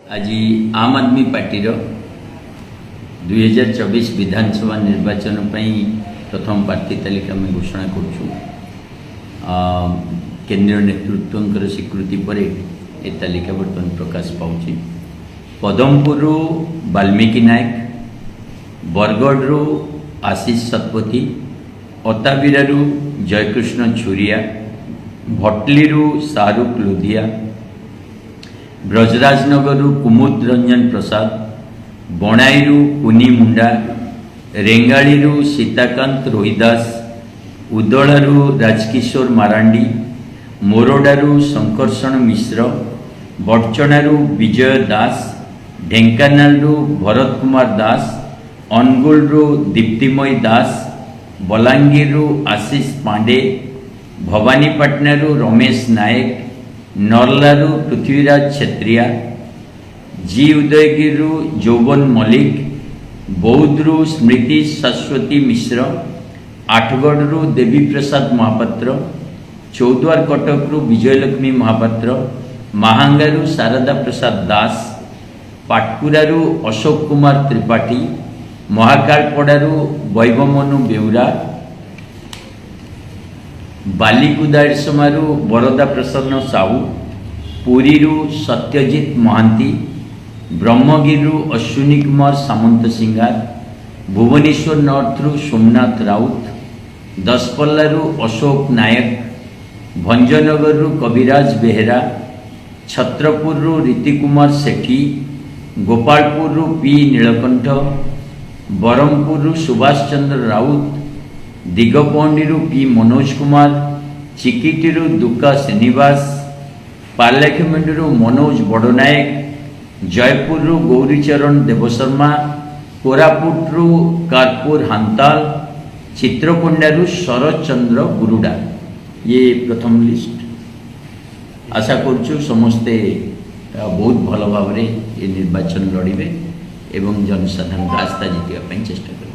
आज आम आदमी पार्टी 2024 विधानसभा निर्वाचन प्रथम प्रार्थी तालिका में घोषणा करुँ। केंद्रीय नेतृत्व स्वीकृति पर ए तालिका बर्तमान प्रकाश पाऊँ। पदमपुर वाल्मीकि नायक, बरगढ़ आशीष शतपथी, अताबिरा जयकृष्ण छुरिया, भटली शाहरुख लोधिया, ब्रजराजनगर कुमुद रंजन प्रसाद, बनाई कुनी मुंडा, रेंगाड़ी सीताकांत रोहिदास, उदलारू राजकिशोर मारांडी, मोरडारू शंकरषण मिश्र, बड़चणारू विजय दास, ढेंकानालू भरत कुमार दास, अनुगुलू दीप्तिमयी दास, बलांगीर आशीष पांडे, भवानीपाटनारू रमेश नायक, नर्लारू पृथ्वीराज छेत्रिया, जी उदयगिरी जौबन मल्लिक, बौद्धरू स्मृति शाश्वती मिश्र, आठगढ़ देवी प्रसाद महापात्र, चौद्वार कटकरू विजयलक्ष्मी महापात्र, महांगारू शारदा प्रसाद दास, पाटकुरारू अशोक कुमार त्रिपाठी, महाकालपड़ारू वैभवमनु बेउरा, बालिकुदारसमारू बरदा प्रसन्न साहू, पुरीरू सत्यजित महांती, ब्रह्मगिरी अश्विनी कुमार सामंत सिंगार, भुवनेश्वर नॉर्थरू सोमनाथ राउत, दसपल्लारू अशोक नायक, भंजनगर कविराज बेहेरा, छत्रपुर रीतिकुमार सेठी, गोपालपुर पी नीलकंठ, बरमपुर सुभाष चंद्र राउत, दिगपंडी पी मनोज कुमार, चिकिटी दुका श्रीनिवास, पार्लाखेमुंडी मनोज बड़नायक, जयपुर गौरीचरण देवशर्मा, कोरापुट कारपुर हांताल, चित्रकोंडारू शरद चंद्र गुरुडा। ये प्रथम लिस्ट। आशा करुँ समस्ते बहुत भल भाव ये निर्वाचन लड़े एवं जनसाधारण आस्था जीतवाई चेष्टा करें।